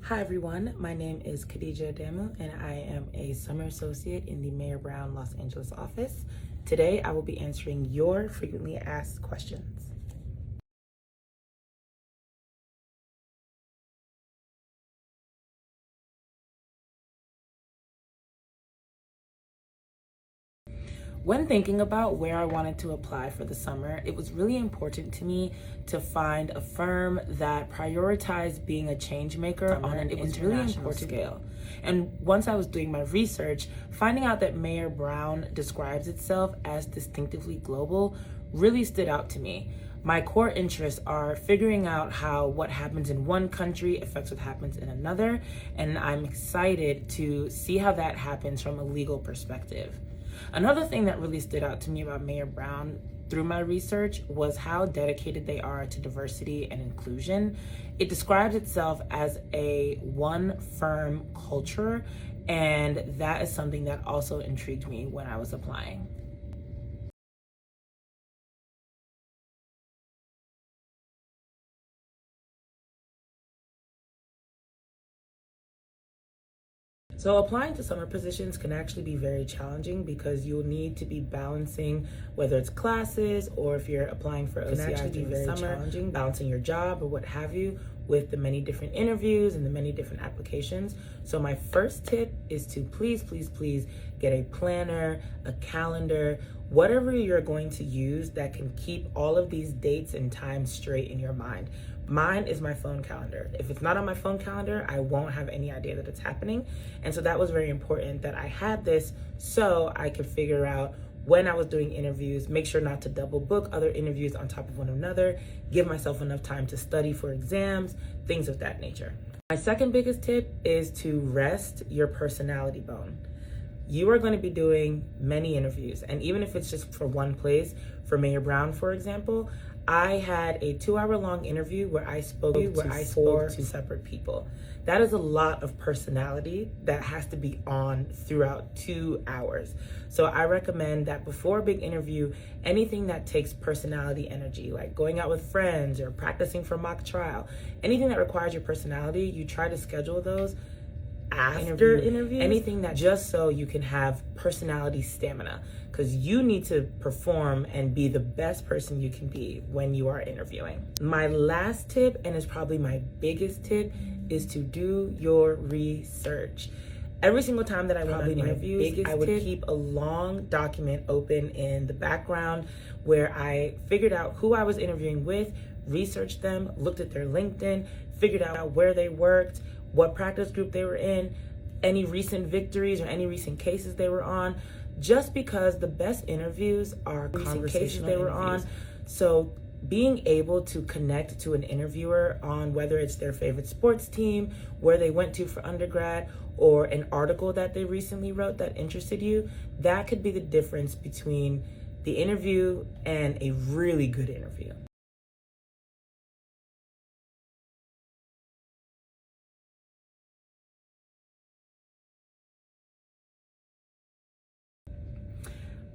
Hi everyone, my name is Khadijah Adamu and I am a summer associate in the Mayor Brown Los Angeles office. Today I will be answering your frequently asked questions. When thinking about where I wanted to apply for the summer, it was really important to me to find a firm that prioritized being a change maker on an international scale. And once I was doing my research, finding out that Mayor Brown describes itself as distinctively global really stood out to me. My core interests are figuring out how what happens in one country affects what happens in another, and I'm excited to see how that happens from a legal perspective. Another thing that really stood out to me about Mayor Brown through my research was how dedicated they are to diversity and inclusion. It describes itself as a one firm culture, and that is something that also intrigued me when I was applying. So applying to summer positions can actually be very challenging because you'll need to be balancing whether it's classes or if you're applying for OCI during the summer, balancing your job or what have you with the many different interviews and the many different applications. So my first tip is to please get a planner, a calendar, whatever you're going to use that can keep all of these dates and times straight in your mind. Mine is my phone calendar. If it's not on my phone calendar, I won't have any idea that it's happening. And so that was very important that I had this so I could figure out when I was doing interviews, make sure not to double book other interviews on top of one another, give myself enough time to study for exams, things of that nature. My second biggest tip is to rest your personality bone. You are going to be doing many interviews, and even if it's just for one place, for Mayor Brown, for example, I had a 2-hour-long interview where I spoke to four separate people. That is a lot of personality that has to be on throughout 2 hours. So I recommend that before a big interview, anything that takes personality energy, like going out with friends or practicing for mock trial, anything that requires your personality, you try to schedule those after interviews, anything that just so you can have personality stamina, because you need to perform and be the best person you can be when you are interviewing. My last tip, and is probably my biggest tip, is to do your research. Every single time that I went on interviews, I would keep a long document open in the background where I figured out who I was interviewing with, researched them, looked at their LinkedIn, figured out where they worked, what practice group they were in, any recent victories or any recent cases they were on, just because the best interviews are conversations they were on. So being able to connect to an interviewer on whether it's their favorite sports team, where they went to for undergrad, or an article that they recently wrote that interested you, that could be the difference between the interview and a really good interview.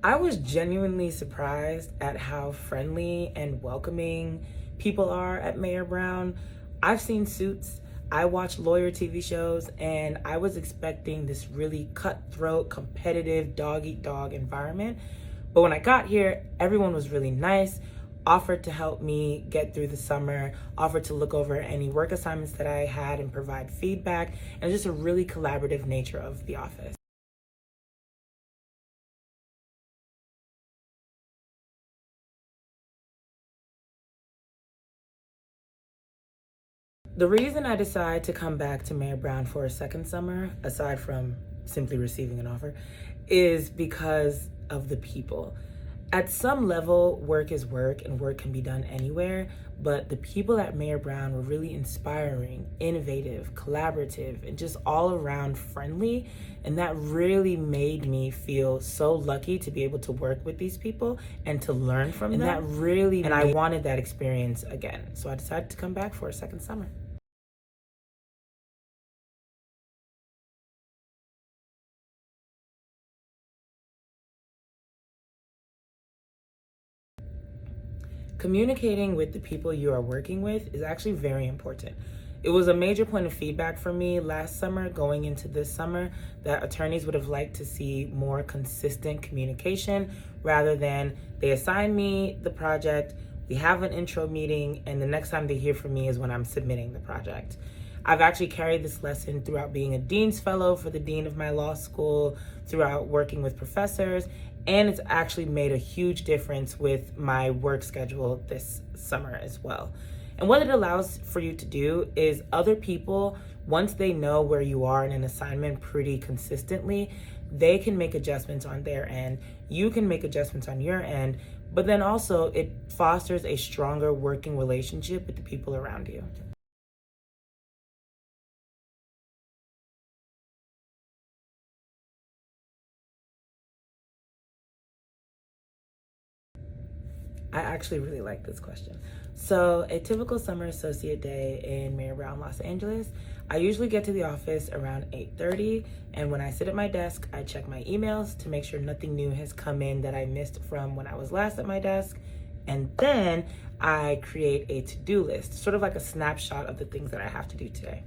I was genuinely surprised at how friendly and welcoming people are at Mayor Brown. I've seen Suits, I watch lawyer TV shows, and I was expecting this really cutthroat, competitive, dog-eat-dog environment. But when I got here, everyone was really nice, offered to help me get through the summer, offered to look over any work assignments that I had and provide feedback, and just a really collaborative nature of the office. The reason I decided to come back to Mayor Brown for a second summer, aside from simply receiving an offer, is because of the people. At some level, work is work and work can be done anywhere, but the people at Mayor Brown were really inspiring, innovative, collaborative, and just all around friendly. And that really made me feel so lucky to be able to work with these people and to learn from them. And I wanted that experience again. So I decided to come back for a second summer. Communicating with the people you are working with is actually very important. it was a major point of feedback for me last summer going into this summer that attorneys would have liked to see more consistent communication rather than they assign me the project, we have an intro meeting, and the next time they hear from me is when I'm submitting the project. I've actually carried this lesson throughout being a Dean's Fellow for the Dean of my law school, throughout working with professors, and it's actually made a huge difference with my work schedule this summer as well. And what it allows for you to do is other people, once they know where you are in an assignment pretty consistently, they can make adjustments on their end. You can make adjustments on your end, but then also it fosters a stronger working relationship with the people around you. I actually really like this question. So a typical summer associate day in Mayor Brown, Los Angeles, I usually get to the office around 8:30, and when I sit at my desk, I check my emails to make sure nothing new has come in that I missed from when I was last at my desk, and then I create a to-do list, sort of like a snapshot of the things that I have to do today.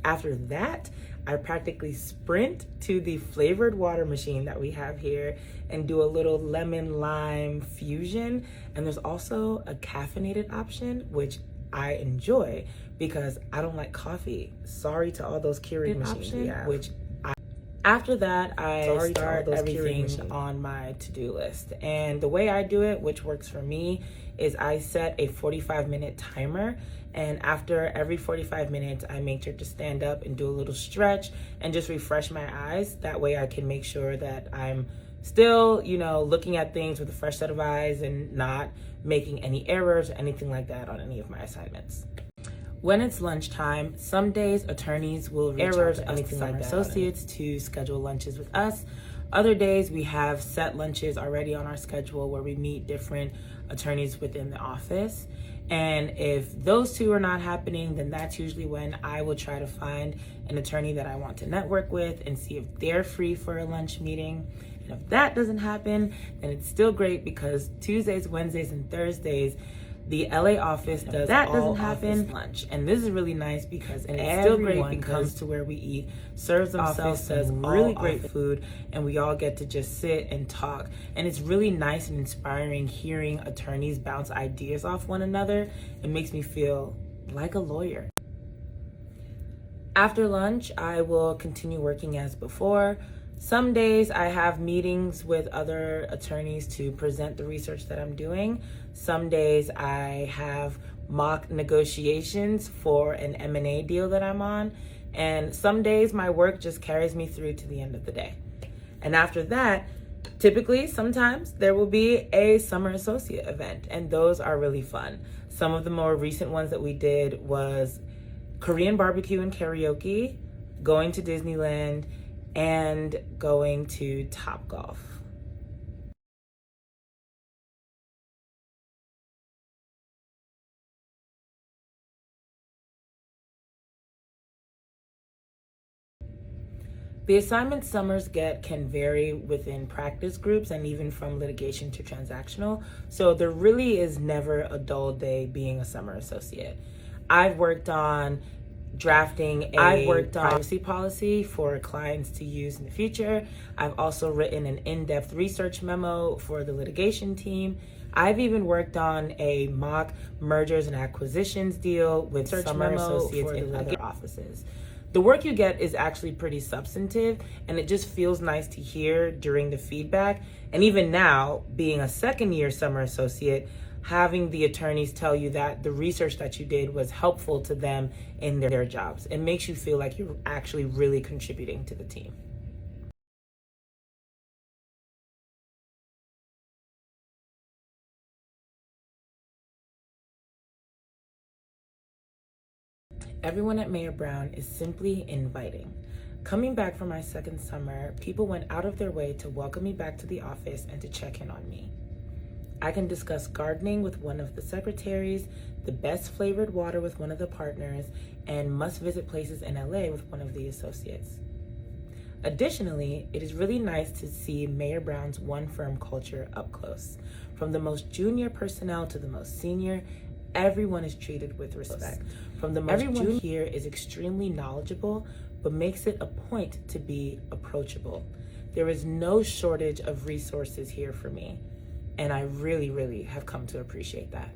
After that, I practically sprint to the flavored water machine that we have here and do a little lemon lime fusion. And there's also a caffeinated option, which I enjoy because I don't like coffee. Sorry to all those Keurig machines we have. After that, I start everything on my to-do list. And the way I do it, which works for me, is I set a 45-minute timer. And after every 45 minutes, I make sure to stand up and do a little stretch and just refresh my eyes. That way I can make sure that I'm still, looking at things with a fresh set of eyes and not making any errors or anything like that on any of my assignments. When it's lunchtime, some days attorneys will reach out to anything like associates to schedule lunches with us. Other days we have set lunches already on our schedule where we meet different attorneys within the office. And if those two are not happening, then that's usually when I will try to find an attorney that I want to network with and see if they're free for a lunch meeting. And if that doesn't happen, then it's still great because Tuesdays, Wednesdays, and Thursdays, the LA office does that doesn't happen lunch. And this is really nice because it's still great comes to where we eat, serves themselves, does really great food, and we all get to just sit and talk. And it's really nice and inspiring hearing attorneys bounce ideas off one another. It makes me feel like a lawyer. After lunch, I will continue working as before. Some days I have meetings with other attorneys to present the research that I'm doing. Some days I have mock negotiations for an M&A deal that I'm on. And some days my work just carries me through to the end of the day. And after that, typically, sometimes there will be a summer associate event, and those are really fun. Some of the more recent ones that we did was Korean barbecue and karaoke, going to Disneyland, and going to Topgolf. The assignment summers get can vary within practice groups and even from litigation to transactional. So there really is never a dull day being a summer associate. I've worked on drafting privacy policy for clients to use in the future. I've also written an in-depth research memo for the litigation team. I've even worked on a mock mergers and acquisitions deal with summer associates in other offices. The work you get is actually pretty substantive, and it just feels nice to hear during the feedback. And even now, being a second-year summer associate, having the attorneys tell you that the research that you did was helpful to them in their jobs. It makes you feel like you're actually really contributing to the team. Everyone at Mayor Brown is simply inviting. Coming back from my second summer, people went out of their way to welcome me back to the office and to check in on me. I can discuss gardening with one of the secretaries, the best flavored water with one of the partners, and must-visit places in LA with one of the associates. Additionally, it is really nice to see Mayor Brown's one firm culture up close. From the most junior personnel to the most senior, everyone is treated with respect. From the most everyone here is extremely knowledgeable, but makes it a point to be approachable. There is no shortage of resources here for me, and I really, really have come to appreciate that.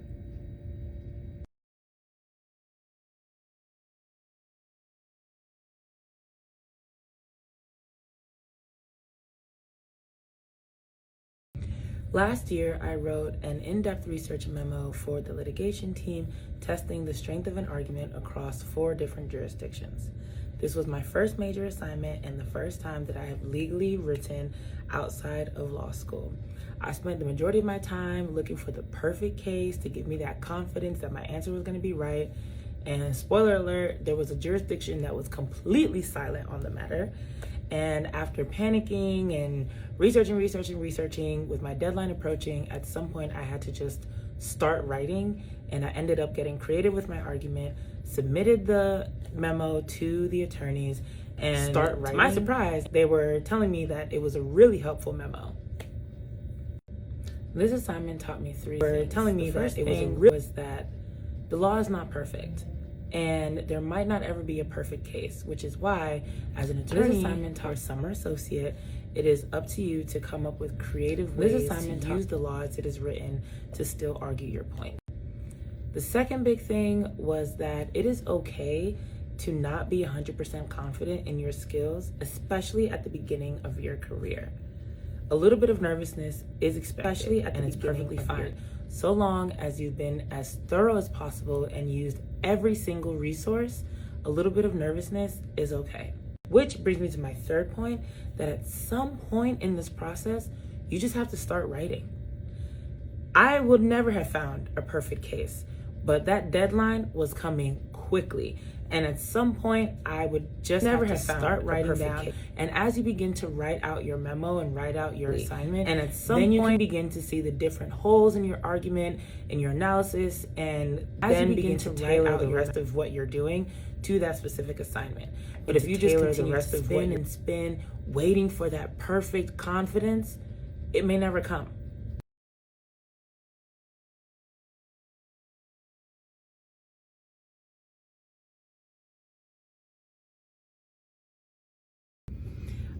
Last year, I wrote an in-depth research memo for the litigation team testing the strength of an argument across 4 different jurisdictions. This was my first major assignment and the first time that I have legally written outside of law school. I spent the majority of my time looking for the perfect case to give me that confidence that my answer was going to be right. And spoiler alert, there was a jurisdiction that was completely silent on the matter. And after panicking and researching with my deadline approaching, at some point I had to just start writing, and I ended up getting creative with my argument, submitted the memo to the attorneys, and start writing. To my surprise, they were telling me that it was a really helpful memo. This assignment taught me 3 things. They were telling me that it was that the law is not perfect, and there might not ever be a perfect case, which is why, as an attorney, this assignment taught summer associate, it is up to you to come up with creative ways to use the law as it is written to still argue your point. The second big thing was that it is okay to not be 100% confident in your skills, especially at the beginning of your career. A little bit of nervousness is expected, especially at the beginning, and it's perfectly fine, so long as you've been as thorough as possible and used every single resource. A little bit of nervousness is okay. Which brings me to my third point, that at some point in this process, you just have to start writing. I would never have found a perfect case, but that deadline was coming quickly. And at some point, I would just never have to start writing down. And as you begin to write out your memo and write out your assignment, and at some point, you can begin to see the different holes in your argument, in your analysis, and then begin to tailor the rest of what you're doing to that specific assignment. But if you just continue to spin and spin, waiting for that perfect confidence, it may never come.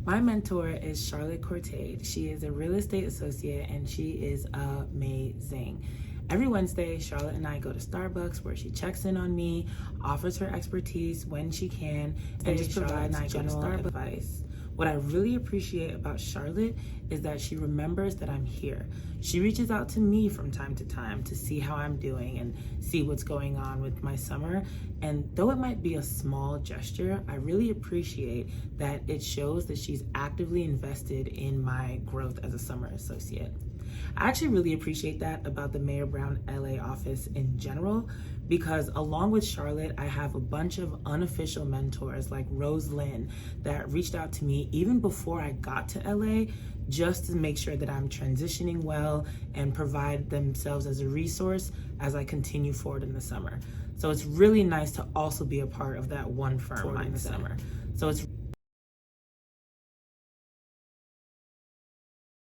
My mentor is Charlotte Cortade. She is a real estate associate and she is amazing. Every Wednesday, Charlotte and I go to Starbucks where she checks in on me, offers her expertise when she can, and just provides general advice. What I really appreciate about Charlotte is that she remembers that I'm here. She reaches out to me from time to time to see how I'm doing and see what's going on with my summer. And though it might be a small gesture, I really appreciate that it shows that she's actively invested in my growth as a summer associate. I actually really appreciate that about the Mayor Brown LA office in general, because along with Charlotte, I have a bunch of unofficial mentors like Rose Lynn that reached out to me even before I got to LA, just to make sure that I'm transitioning well and provide themselves as a resource as I continue forward in the summer. So it's really nice to also be a part of that one firm mindset. So it's